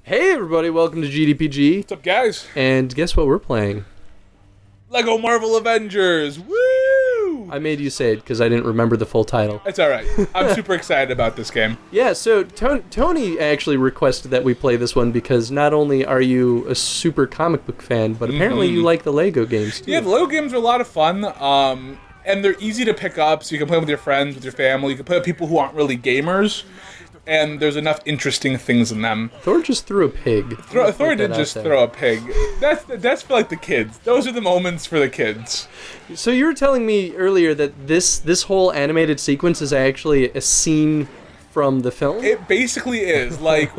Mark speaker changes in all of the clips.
Speaker 1: Hey everybody, welcome to GDPG.
Speaker 2: What's up, guys?
Speaker 1: And guess what we're playing?
Speaker 2: Lego Marvel Avengers! Woo!
Speaker 1: I made you say it because I didn't remember the full title.
Speaker 2: It's alright. I'm super excited about this game.
Speaker 1: Yeah, so Tony actually requested that we play this one because not only are you a super comic book fan, but apparently you like the Lego games too.
Speaker 2: Yeah, the Lego games are a lot of fun, and they're easy to pick up, so you can play them with your friends, with your family, you can play with people who aren't really gamers, and there's enough interesting things in them.
Speaker 1: Thor just threw a pig.
Speaker 2: Thor did just throw a pig. That's for like the kids. Those are the moments for the kids.
Speaker 1: So you were telling me earlier that this whole animated sequence is actually a scene from the film?
Speaker 2: It basically is. Like,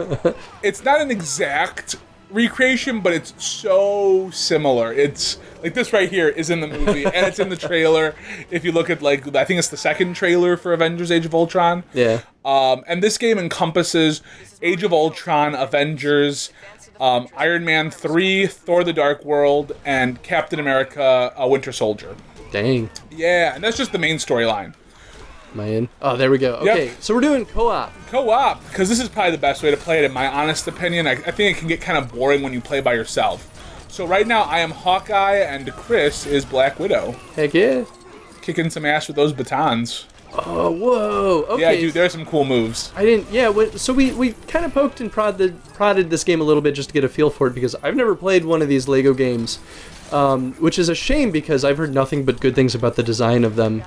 Speaker 2: it's not an exact recreation, but it's so similar. It's like this right here is in the movie, and it's in the trailer. If you look at, like, I think it's the second trailer for Avengers Age of Ultron.
Speaker 1: Yeah.
Speaker 2: And this game encompasses Age of Ultron, Avengers, Iron Man 3, Thor the Dark World, and Captain America Winter Soldier.
Speaker 1: Dang.
Speaker 2: Yeah, and that's just the main storyline.
Speaker 1: Am I in? Oh, there we go. Okay,
Speaker 2: Yep.
Speaker 1: So we're doing co-op.
Speaker 2: Co-op, because this is probably the best way to play it, in my honest opinion. I think it can get kind of boring when you play by yourself. So right now, I am Hawkeye, and Chris is Black Widow.
Speaker 1: Heck yeah.
Speaker 2: Kicking some ass with those batons.
Speaker 1: Oh, whoa. Okay.
Speaker 2: Yeah, dude, there's some cool moves.
Speaker 1: I didn't, yeah, so we kind of poked and prodded this game a little bit just to get a feel for it, because I've never played one of these Lego games, which is a shame because I've heard nothing but good things about the design of them.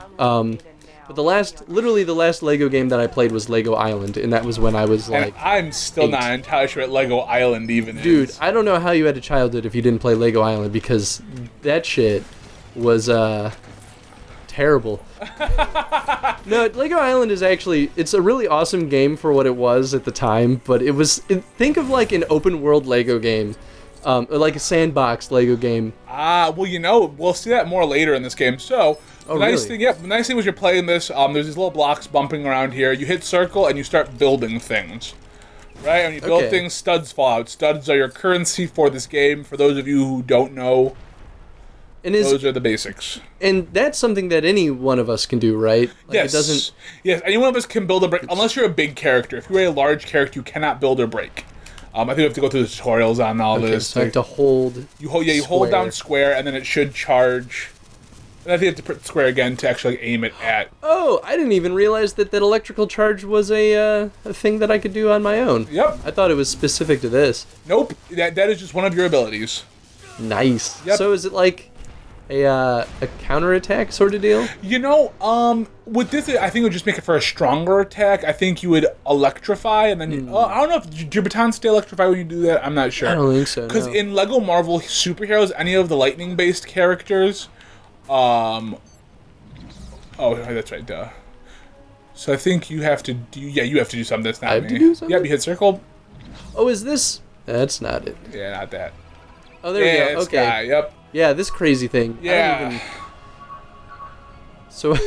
Speaker 1: But literally the last Lego game that I played was Lego Island, and that was when I was like,
Speaker 2: And I'm still
Speaker 1: 8.
Speaker 2: not entirely sure what Lego Island even is.
Speaker 1: Dude, I don't know how you had a childhood if you didn't play Lego Island, because that shit was, terrible. No, Lego Island is actually, it's a really awesome game for what it was at the time, but think of like an open world Lego game, or like a sandbox Lego game.
Speaker 2: Well, we'll see that more later in this game. So, the nice thing was you're playing this, there's these little blocks bumping around here. You hit circle and you start building things. Right? When you build things, studs fall out. Studs are your currency for this game. For those of you who don't know, those are the basics.
Speaker 1: And that's something that any one of us can do, right? Like,
Speaker 2: yes. Yes, any one of us can build or break, unless you're a big character. If you're a large character, you cannot build or break. I think we have to go through the tutorials on all this.
Speaker 1: So I have to hold.
Speaker 2: You hold down square, and then it should charge. And I think you have to press square again to actually aim it at.
Speaker 1: Oh, I didn't even realize that electrical charge was a thing that I could do on my own.
Speaker 2: Yep.
Speaker 1: I thought it was specific to this.
Speaker 2: Nope. That is just one of your abilities.
Speaker 1: Nice.
Speaker 2: Yep.
Speaker 1: So is it like a counterattack sort of deal?
Speaker 2: You know, with this, I think it would just make it for a stronger attack. I think you would electrify, and then I don't know if do your batons stay electrified when you do that. I'm not sure.
Speaker 1: I don't think so.
Speaker 2: Because in Lego Marvel superheroes, any of the lightning-based characters, oh, that's right, duh. So I think you have to do. Yeah, you have to do something. That's not
Speaker 1: I
Speaker 2: me.
Speaker 1: have to do something?
Speaker 2: Yeah, you hit circle.
Speaker 1: Oh, is this? That's not it.
Speaker 2: Yeah, not that.
Speaker 1: Oh, there we go.
Speaker 2: It's
Speaker 1: Okay.
Speaker 2: guy, yep.
Speaker 1: Yeah, this crazy thing.
Speaker 2: Yeah.
Speaker 1: So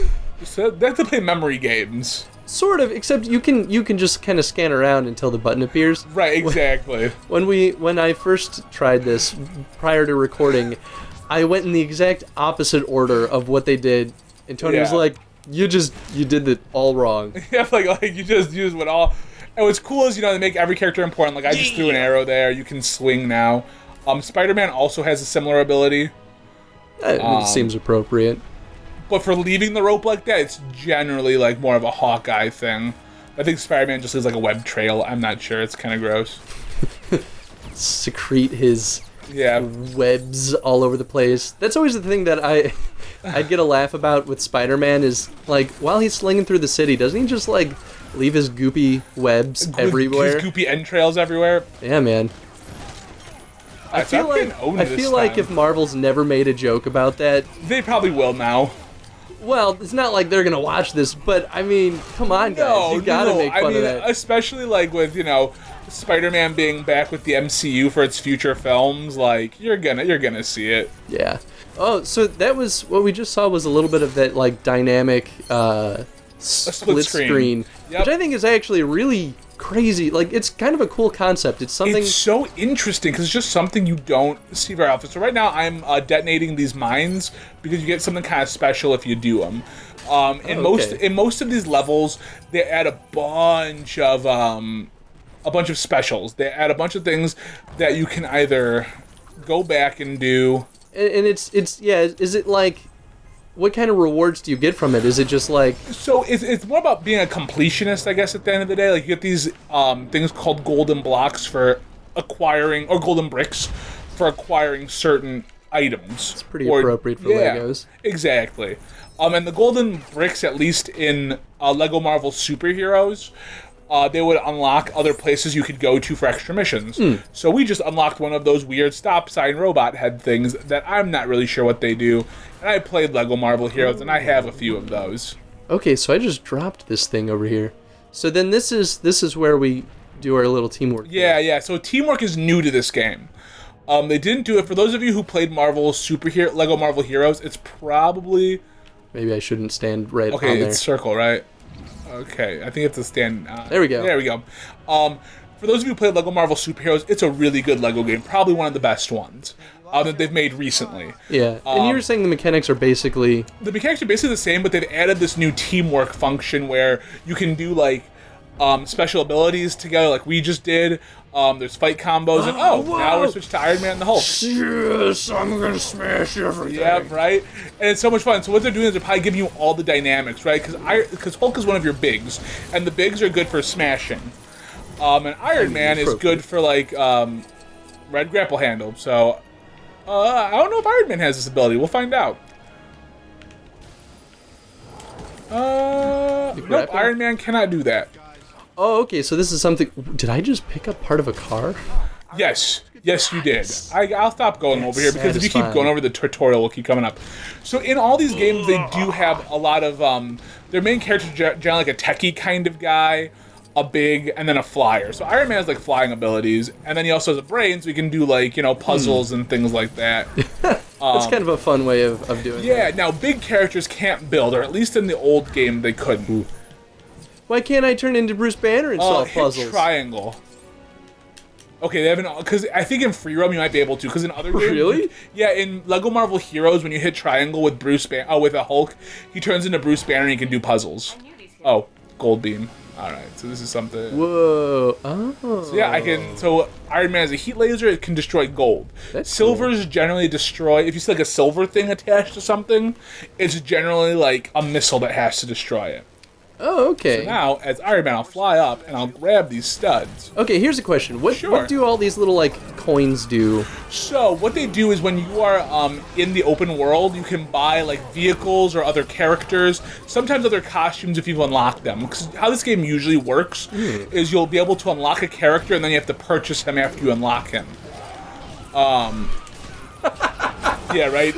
Speaker 2: that's to play memory games.
Speaker 1: sort of, except you can just kind of scan around until the button appears.
Speaker 2: Right, exactly.
Speaker 1: When I first tried this prior to recording, I went in the exact opposite order of what they did, and Tony was like, "You did it all wrong."
Speaker 2: Yeah, like you just used what all. And what's cool is they make every character important. Like I just threw an arrow there. You can swing now. SpiderMan also has a similar ability.
Speaker 1: It seems appropriate.
Speaker 2: But for leaving the rope like that, it's generally like more of a Hawkeye thing. I think Spider-Man just leaves like a web trail. I'm not sure. It's kind of gross.
Speaker 1: Secrete his webs all over the place. That's always the thing that I'd get a laugh about with Spider-Man is, like, while he's slinging through the city, doesn't he just, like, leave his goopy webs everywhere?
Speaker 2: His goopy entrails everywhere?
Speaker 1: Yeah, man. I feel like if Marvel's never made a joke about that...
Speaker 2: They probably will now.
Speaker 1: Well, it's not like they're gonna watch this, but, I mean, come on, guys. You gotta make fun of that.
Speaker 2: Especially, like, with, Spider-Man being back with the MCU for its future films, like, you're gonna see it.
Speaker 1: Yeah. Oh, so that was what we just saw was a little bit of that like dynamic split screen.
Speaker 2: Yep.
Speaker 1: Which I think is actually really crazy. Like, it's kind of a cool concept. It's something.
Speaker 2: It's so interesting because it's just something you don't see very often. So right now I'm detonating these mines because you get something kind of special if you do them. In most of these levels, they add a bunch of a bunch of specials. They add a bunch of things that you can either go back and do.
Speaker 1: And it's yeah. Is it like, what kind of rewards do you get from it? Is it just like...
Speaker 2: So it's more about being a completionist, I guess, at the end of the day. Like, you get these things called golden blocks for acquiring, or golden bricks for acquiring certain items.
Speaker 1: It's pretty appropriate for Legos.
Speaker 2: Exactly. And the golden bricks, at least in Lego Marvel Superheroes, they would unlock other places you could go to for extra missions. So we just unlocked one of those weird stop sign robot head things that I'm not really sure what they do. And I played Lego Marvel Heroes, and I have a few of those.
Speaker 1: Okay, so I just dropped this thing over here. So then this is where we do our little teamwork.
Speaker 2: Yeah. So teamwork is new to this game. They didn't do it. For those of you who played Lego Marvel Heroes, it's probably...
Speaker 1: Maybe I shouldn't stand right on there.
Speaker 2: Okay, it's circle, right? Okay, I think it's a stand...
Speaker 1: there we go.
Speaker 2: There we go. For those of you who played Lego Marvel Superheroes, it's a really good Lego game. Probably one of the best ones that they've made recently.
Speaker 1: Yeah, and you were saying the mechanics are basically...
Speaker 2: The mechanics are basically the same, but they've added this new teamwork function where you can do, like, special abilities together, like we just did. There's fight combos, and now we're switched to Iron Man and the Hulk.
Speaker 1: Yes, I'm gonna smash everything.
Speaker 2: Yeah, right? And it's so much fun. So what they're doing is they're probably giving you all the dynamics, right? Because Hulk is one of your bigs, and the bigs are good for smashing. And Iron Man is good for, like, red grapple handle. So, I don't know if Iron Man has this ability. We'll find out. Nope, Iron Man cannot do that.
Speaker 1: Oh, okay, so this is something... Did I just pick up part of a car?
Speaker 2: Yes, you did. I'll stop going over here, because if you keep going over, the tutorial will keep coming up. So in all these games, they do have a lot of... their main characters are generally like a techie kind of guy, a big, and then a flyer. So Iron Man has, like, flying abilities, and then he also has a brain, so he can do, like, puzzles and things like that.
Speaker 1: That's kind of a fun way of doing it.
Speaker 2: Yeah, now big characters can't build, or at least in the old game, they couldn't.
Speaker 1: Ooh. Why can't I turn into Bruce Banner and solve puzzles?
Speaker 2: Hit triangle. Okay, they haven't, because I think in free roam you might be able to, because in other games...
Speaker 1: Really?
Speaker 2: Yeah, in Lego Marvel Heroes, when you hit triangle with with a Hulk, he turns into Bruce Banner and he can do puzzles. Oh, gold beam. Alright, so this is something...
Speaker 1: Whoa, oh.
Speaker 2: So yeah, so Iron Man has a heat laser, it can destroy gold.
Speaker 1: That's
Speaker 2: Silvers
Speaker 1: cool.
Speaker 2: Generally destroy, if you see like a silver thing attached to something, it's generally like a missile that has to destroy it.
Speaker 1: Oh, okay.
Speaker 2: So now, as Iron Man, I'll fly up and I'll grab these studs.
Speaker 1: Okay, here's a question. What do all these little, like, coins do?
Speaker 2: So, what they do is when you are in the open world, you can buy, like, vehicles or other characters, sometimes other costumes if you unlock them. Because how this game usually works is you'll be able to unlock a character and then you have to purchase him after you unlock him. Yeah, right?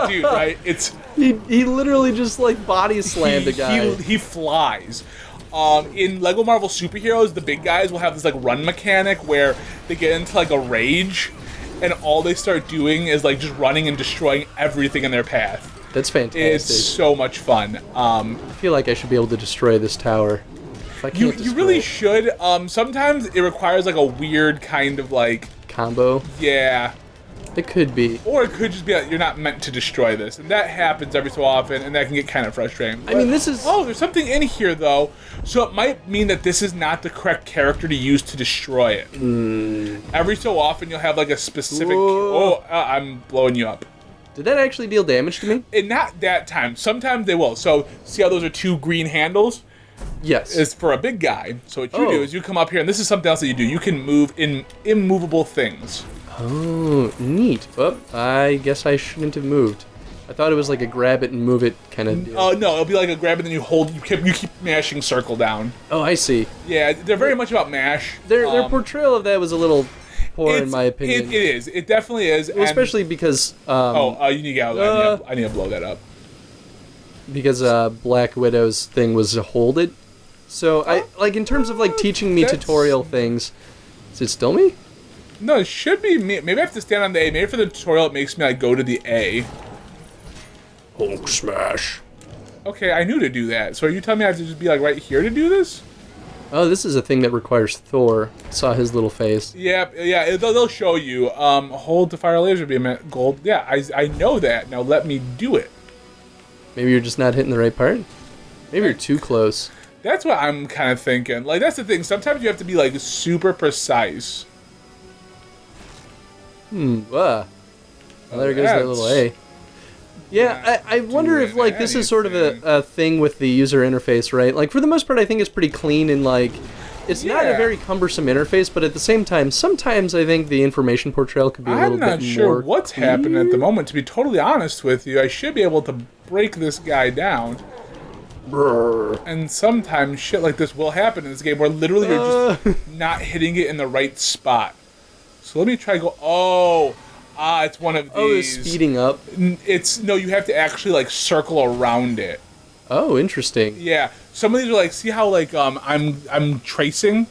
Speaker 2: Dude, right? It's...
Speaker 1: He literally just, like, body slammed a guy.
Speaker 2: He flies. In Lego Marvel Superheroes, the big guys will have this, like, run mechanic where they get into, like, a rage, and all they start doing is, like, just running and destroying everything in their path.
Speaker 1: That's fantastic.
Speaker 2: It's so much fun.
Speaker 1: I feel like I should be able to destroy this tower. If I can't
Speaker 2: you really should. Sometimes it requires, like, a weird kind of, like...
Speaker 1: combo?
Speaker 2: Yeah.
Speaker 1: It could be.
Speaker 2: Or it could just be like, you're not meant to destroy this. And that happens every so often, and that can get kind of frustrating.
Speaker 1: But, I mean, this is...
Speaker 2: Oh, there's something in here, though. So it might mean that this is not the correct character to use to destroy it. Every so often, you'll have, like, a specific...
Speaker 1: Whoa.
Speaker 2: Oh, I'm blowing you up.
Speaker 1: Did that actually deal damage to me?
Speaker 2: And not that time. Sometimes they will. So, see how those are two green handles?
Speaker 1: Yes.
Speaker 2: It's for a big guy. So what you do is you come up here, and this is something else that you do. You can move in immovable things.
Speaker 1: Oh, neat. Well, I guess I shouldn't have moved. I thought it was like a grab it and move it kind of deal.
Speaker 2: Oh, no, it'll be like a grab it and then you keep mashing circle down.
Speaker 1: Oh, I see.
Speaker 2: Yeah, they're very much about mash.
Speaker 1: Their portrayal of that was a little poor in my opinion.
Speaker 2: It is. It definitely is.
Speaker 1: Well, especially because...
Speaker 2: you need to get out. I need to blow that up.
Speaker 1: Because Black Widow's thing was to hold it. So, in terms of, like, teaching me tutorial things... Is it still me?
Speaker 2: No, it should be me. Maybe I have to stand on the A. Maybe for the tutorial it makes me, like, go to the A.
Speaker 1: Hulk smash.
Speaker 2: Okay, I knew to do that. So are you telling me I have to just be, like, right here to do this?
Speaker 1: Oh, this is a thing that requires Thor. Saw his little face.
Speaker 2: Yeah, they'll show you. Hold to fire laser beam at gold. Yeah, I know that. Now let me do it.
Speaker 1: Maybe you're just not hitting the right part? Maybe you're too close.
Speaker 2: That's what I'm kind of thinking. Like, that's the thing. Sometimes you have to be, like, super precise.
Speaker 1: Well, there goes that little A. Yeah, I wonder if, like, this is sort of a thing with the user interface, right? Like, for the most part, I think it's pretty clean and, like, it's not a very cumbersome interface, but at the same time, sometimes I think the information portrayal could be a little bit more
Speaker 2: I'm not sure what's happening at the moment, to be totally honest with you. I should be able to break this guy down.
Speaker 1: Brr.
Speaker 2: And sometimes shit like this will happen in this game where literally you're just not hitting it in the right spot. So let me try to go... it's one of these.
Speaker 1: Oh, it's speeding up?
Speaker 2: No, you have to actually, like, circle around it.
Speaker 1: Oh, interesting.
Speaker 2: Yeah. Some of these are like, see how, like, I'm tracing?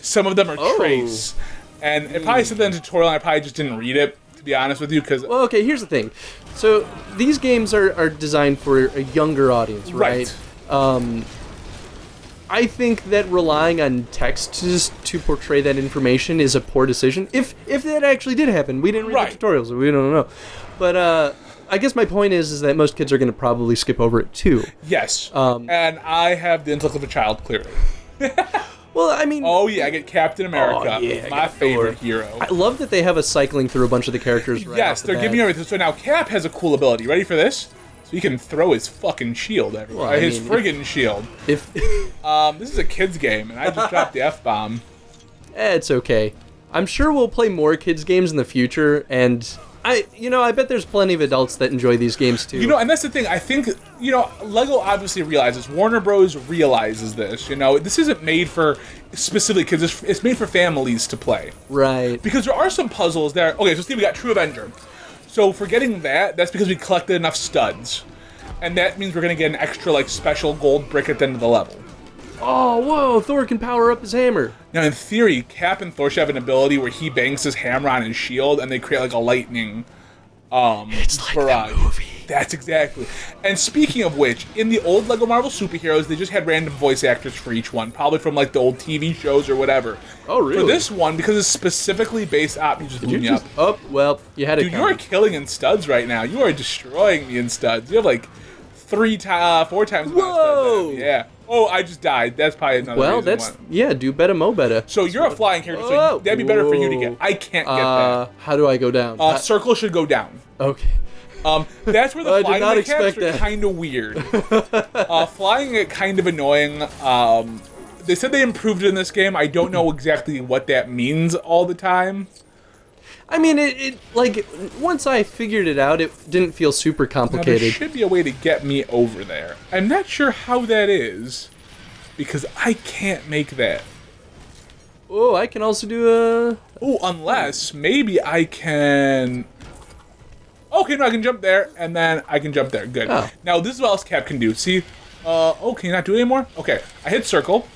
Speaker 2: Some of them are trace. And it probably said that in the tutorial, and I probably just didn't read it, to be honest with you, because...
Speaker 1: Well, okay, here's the thing. So, these games are designed for a younger audience, right? I think that relying on text to portray that information is a poor decision. If that actually did happen. We didn't read the tutorials, so we don't know. But, I guess my point is that most kids are going to probably skip over it, too.
Speaker 2: Yes. And I have the intellect of a child, clearly.
Speaker 1: Well, I mean...
Speaker 2: Oh, yeah, I get Captain America.
Speaker 1: Oh, yeah,
Speaker 2: my favorite hero.
Speaker 1: I love that they have us cycling through a bunch of the characters right
Speaker 2: Yes, they're giving you everything. So now Cap has a cool ability. Ready for this? So he can throw his fucking shield everywhere.
Speaker 1: Well,
Speaker 2: his friggin' shield.
Speaker 1: If
Speaker 2: this is a kid's game, and I just dropped the F-bomb.
Speaker 1: It's okay. I'm sure we'll play more kids' games in the future, and... I bet there's plenty of adults that enjoy these games too.
Speaker 2: And that's the thing. I think, Lego obviously realizes, Warner Bros. Realizes this. This isn't made for specifically kids. It's made for families to play.
Speaker 1: Right.
Speaker 2: Because there are some puzzles there. Okay, so see, we got True Avenger. So for getting that's because we collected enough studs. And that means we're going to get an extra, like, special gold brick at the end of the level.
Speaker 1: Oh, whoa, Thor can power up his hammer.
Speaker 2: Now, in theory, Cap and Thor should have an ability where he bangs his hammer on his shield and they create, like, a lightning
Speaker 1: it's like
Speaker 2: barrage.
Speaker 1: that movie.
Speaker 2: That's exactly. And speaking of which, in the old Lego Marvel Superheroes, they just had random voice actors for each one, probably from, like, the old TV shows or whatever.
Speaker 1: Oh, really?
Speaker 2: For this one, because it's specifically based up, you just blew me up.
Speaker 1: Oh, well, you had it.
Speaker 2: Dude, you are killing in studs right now. You are destroying me in studs. You have, like, 4 times.
Speaker 1: Whoa!
Speaker 2: Yeah. Oh, I just died. That's probably another reason why.
Speaker 1: Do better, mo better.
Speaker 2: So you're a flying character, so that'd be better for you to get. I can't get that.
Speaker 1: How do I go down?
Speaker 2: Circle should go down.
Speaker 1: Okay.
Speaker 2: That's where the flying mechanics are
Speaker 1: that.
Speaker 2: kind of weird. Flying it kind of annoying. They said they improved it in this game. I don't know exactly what that means all the time.
Speaker 1: I mean, it like, once I figured it out, it didn't feel super complicated.
Speaker 2: Now, there should be a way to get me over there. I'm not sure how that is, because I can't make that.
Speaker 1: Oh, I can also do a...
Speaker 2: Oh, unless, maybe I can... Okay, no, I can jump there, and then I can jump there. Good.
Speaker 1: Oh.
Speaker 2: Now, this is what else Cap can do. See? Can you not do it anymore? Okay, I hit circle,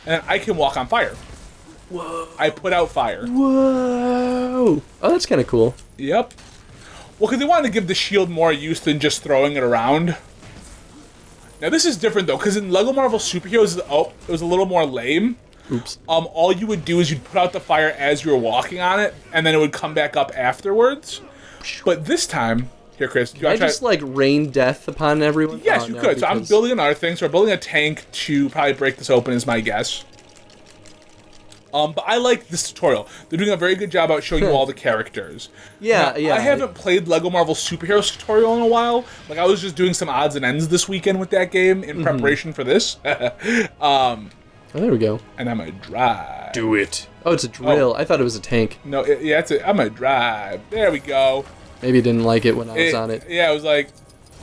Speaker 2: and I can walk on fire.
Speaker 1: Whoa.
Speaker 2: I put out fire.
Speaker 1: Whoa. Oh, that's kind of cool.
Speaker 2: Yep. Well, because they wanted to give the shield more use than just throwing it around. Now, this is different, though, because in Lego Marvel Superheroes, it was a little more lame.
Speaker 1: Oops.
Speaker 2: All you would do is you'd put out the fire as you were walking on it, and then it would come back up afterwards. But this time... Here, Chris.
Speaker 1: Can I just, like, rain death upon everyone?
Speaker 2: Yes, you could. Because... So I'm building another thing. So we're building a tank to probably break this open, is my guess. But I like this tutorial. They're doing a very good job about showing you all the characters.
Speaker 1: Yeah.
Speaker 2: I haven't played Lego Marvel Superheroes tutorial in a while. Like, I was just doing some odds and ends this weekend with that game in preparation for this.
Speaker 1: Oh, there we go.
Speaker 2: And I'm gonna drive.
Speaker 1: Do it. Oh, it's a drill. I thought it was a tank.
Speaker 2: No, I'm gonna drive. There we go.
Speaker 1: Maybe didn't like it when I was on it.
Speaker 2: Yeah, it was like...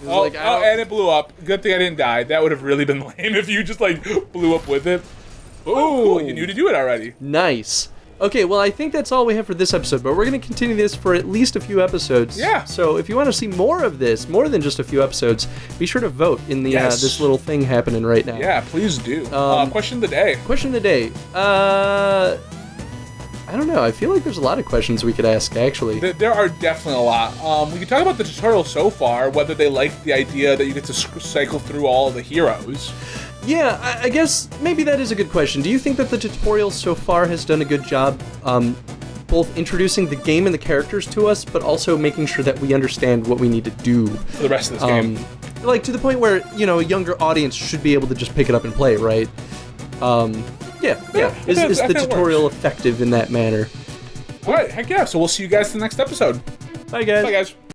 Speaker 2: and it blew up. Good thing I didn't die. That would have really been lame if you just, like, blew up with it. Oh, cool. You knew to do it already.
Speaker 1: Nice. Okay, well, I think that's all we have for this episode, but we're going to continue this for at least a few episodes.
Speaker 2: Yeah.
Speaker 1: So if you want to see more of this, more than just a few episodes, be sure to vote in the this little thing happening right now.
Speaker 2: Yeah, please do. Question of the day.
Speaker 1: Question of the day. I don't know. I feel like there's a lot of questions we could ask, actually.
Speaker 2: There are definitely a lot. We can talk about the tutorial so far, whether they like the idea that you get to cycle through all of the heroes.
Speaker 1: Yeah, I guess maybe that is a good question. Do you think that the tutorial so far has done a good job both introducing the game and the characters to us, but also making sure that we understand what we need to do
Speaker 2: for the rest of this game?
Speaker 1: like to the point where a younger audience should be able to just pick it up and play, right? Yeah. Is the tutorial effective in that manner?
Speaker 2: All right, heck yeah. So we'll see you guys in the next episode.
Speaker 1: Bye, guys.
Speaker 2: Bye, guys.